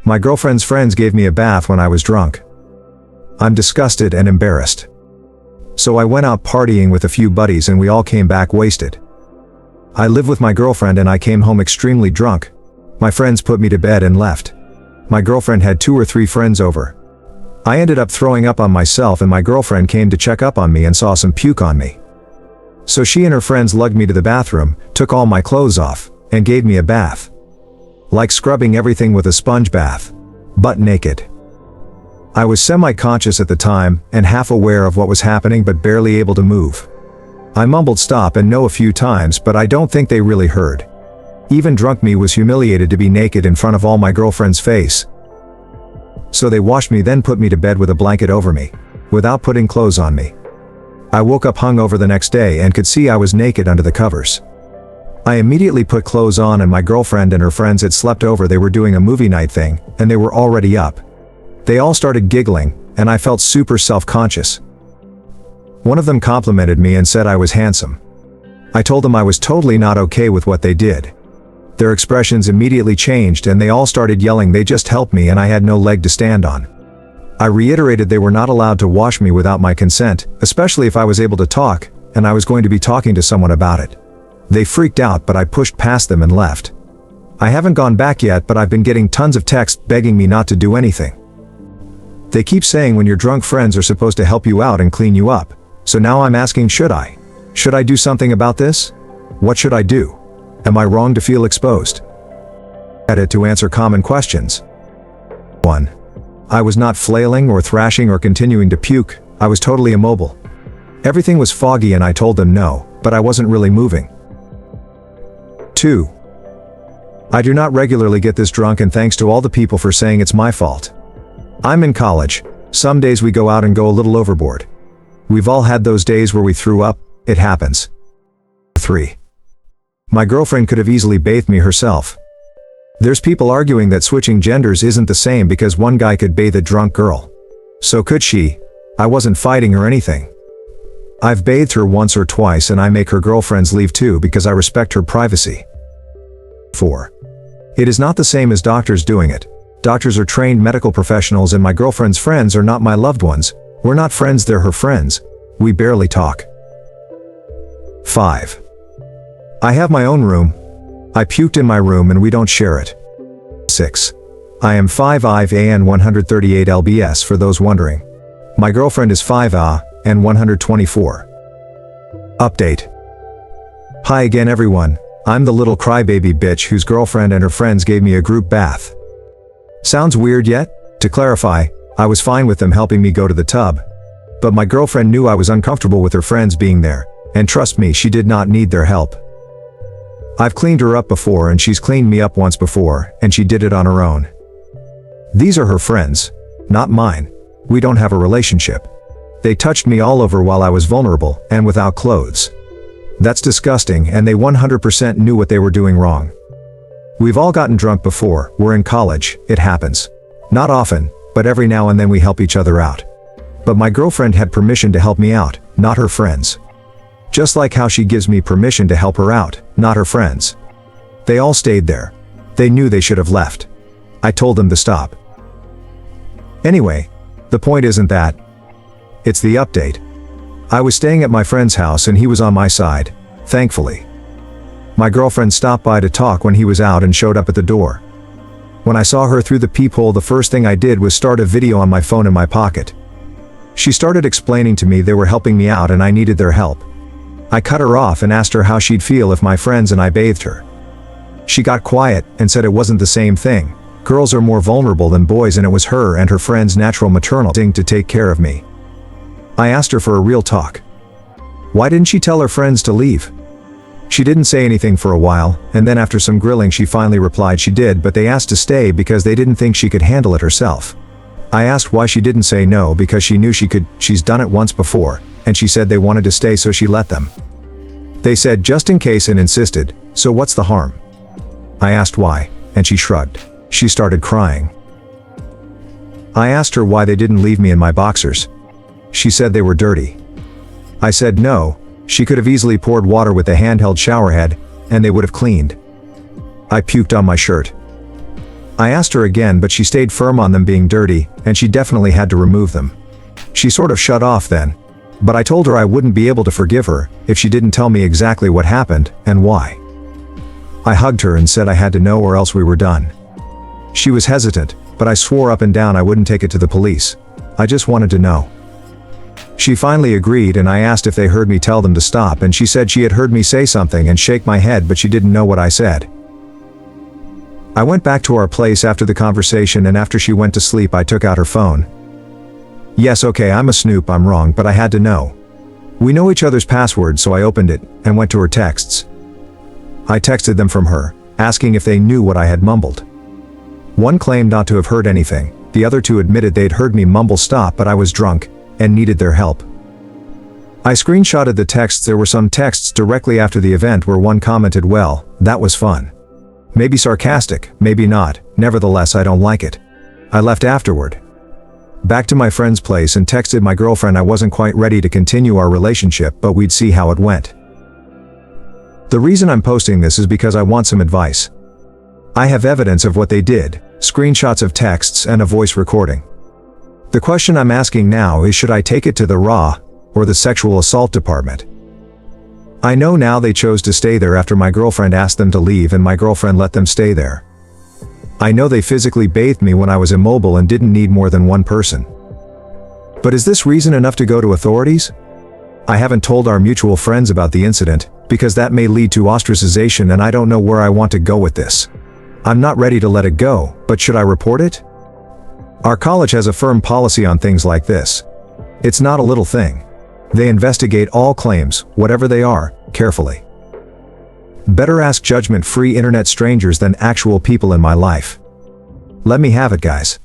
My girlfriend's friends gave me a bath when I was drunk. I'm disgusted and embarrassed. So I went out partying with a few buddies and we all came back wasted. I live with my girlfriend and I came home extremely drunk. My friends put me to bed and left. My girlfriend had 2 or 3 friends over. I ended up throwing up on myself and my girlfriend came to check up on me and saw some puke on me. So she and her friends lugged me to the bathroom, took all my clothes off, and gave me a bath. Like scrubbing everything with a sponge bath. Butt naked. I was semi-conscious at the time, and half aware of what was happening but barely able to move. I mumbled stop and no a few times, but I don't think they really heard. Even drunk me was humiliated to be naked in front of all my girlfriend's face. So they washed me, then put me to bed with a blanket over me, without putting clothes on me. I woke up hungover the next day and could see I was naked under the covers. I immediately put clothes on and my girlfriend and her friends had slept over. They were doing a movie night thing, and they were already up. They all started giggling, and I felt super self-conscious. One of them complimented me and said I was handsome. I told them I was totally not okay with what they did. Their expressions immediately changed and they all started yelling they just helped me and I had no leg to stand on. I reiterated they were not allowed to wash me without my consent, especially if I was able to talk, and I was going to be talking to someone about it. They freaked out, but I pushed past them and left. I haven't gone back yet, but I've been getting tons of texts begging me not to do anything. They keep saying when you're drunk friends are supposed to help you out and clean you up. So now I'm asking, should I? Should I do something about this? What should I do? Am I wrong to feel exposed? Edit to answer common questions. 1. I was not flailing or thrashing or continuing to puke. I was totally immobile. Everything was foggy and I told them no, but I wasn't really moving. 2. I do not regularly get this drunk, and thanks to all the people for saying it's my fault. I'm in college. Some days we go out and go a little overboard. We've all had those days where we threw up. It happens. 3. My girlfriend could have easily bathed me herself. There's people arguing that switching genders isn't the same because one guy could bathe a drunk girl. So could she. I wasn't fighting or anything. I've bathed her once or twice and I make her girlfriends leave too because I respect her privacy. 4. It is not the same as doctors doing it. Doctors are trained medical professionals and my girlfriend's friends are not my loved ones. We're not friends, they're her friends. We barely talk. 5. I have my own room. I puked in my room and we don't share it. 6. I am 5'5" and 138 lbs for those wondering. My girlfriend is 5'a" and 124. Update. Hi again everyone, I'm the little crybaby bitch whose girlfriend and her friends gave me a group bath. Sounds weird yet? To clarify, I was fine with them helping me go to the tub. But my girlfriend knew I was uncomfortable with her friends being there, and trust me, she did not need their help. I've cleaned her up before and she's cleaned me up once before, and she did it on her own. These are her friends, not mine. We don't have a relationship. They touched me all over while I was vulnerable and without clothes. That's disgusting, and they 100% knew what they were doing wrong. We've all gotten drunk before, we're in college, it happens. Not often, but every now and then we help each other out. But my girlfriend had permission to help me out, not her friends. Just like how she gives me permission to help her out, not her friends. They all stayed there. They knew they should have left. I told them to stop. Anyway, the point isn't that. It's the update. I was staying at my friend's house and he was on my side, thankfully. My girlfriend stopped by to talk when he was out and showed up at the door. When I saw her through the peephole, the first thing I did was start a video on my phone in my pocket. She started explaining to me they were helping me out and I needed their help. I cut her off and asked her how she'd feel if my friends and I bathed her. She got quiet and said it wasn't the same thing. Girls are more vulnerable than boys and it was her and her friends' natural maternal instinct to take care of me. I asked her for a real talk. Why didn't she tell her friends to leave? She didn't say anything for a while, and then after some grilling she finally replied she did, but they asked to stay because they didn't think she could handle it herself. I asked why she didn't say no because she knew she could, she's done it once before, and she said they wanted to stay so she let them. They said just in case and insisted, so what's the harm? I asked why, and she shrugged. She started crying. I asked her why they didn't leave me in my boxers. She said they were dirty. I said no, she could have easily poured water with a handheld shower head, and they would have cleaned. I puked on my shirt. I asked her again, but she stayed firm on them being dirty, and she definitely had to remove them. She sort of shut off then, but I told her I wouldn't be able to forgive her if she didn't tell me exactly what happened and why. I hugged her and said I had to know or else we were done. She was hesitant, but I swore up and down I wouldn't take it to the police. I just wanted to know. She finally agreed, and I asked if they heard me tell them to stop, and she said she had heard me say something and shake my head, but she didn't know what I said. I went back to our place after the conversation, and after she went to sleep I took out her phone. Yes, okay, I'm a snoop, I'm wrong, but I had to know. We know each other's passwords, so I opened it and went to her texts. I texted them from her, asking if they knew what I had mumbled. One claimed not to have heard anything, the other two admitted they'd heard me mumble stop, but I was drunk and needed their help. I screenshotted the texts. There were some texts directly after the event where one commented, "Well, that was fun." Maybe sarcastic, maybe not, nevertheless I don't like it. I left afterward. Back to my friend's place and texted my girlfriend I wasn't quite ready to continue our relationship, but we'd see how it went. The reason I'm posting this is because I want some advice. I have evidence of what they did, screenshots of texts and a voice recording. The question I'm asking now is, should I take it to the RAW or the sexual assault department? I know now they chose to stay there after my girlfriend asked them to leave and my girlfriend let them stay there. I know they physically bathed me when I was immobile and didn't need more than one person. But is this reason enough to go to authorities? I haven't told our mutual friends about the incident, because that may lead to ostracization, and I don't know where I want to go with this. I'm not ready to let it go, but should I report it? Our college has a firm policy on things like this. It's not a little thing. They investigate all claims, whatever they are, carefully. Better ask judgment-free internet strangers than actual people in my life. Let me have it, guys.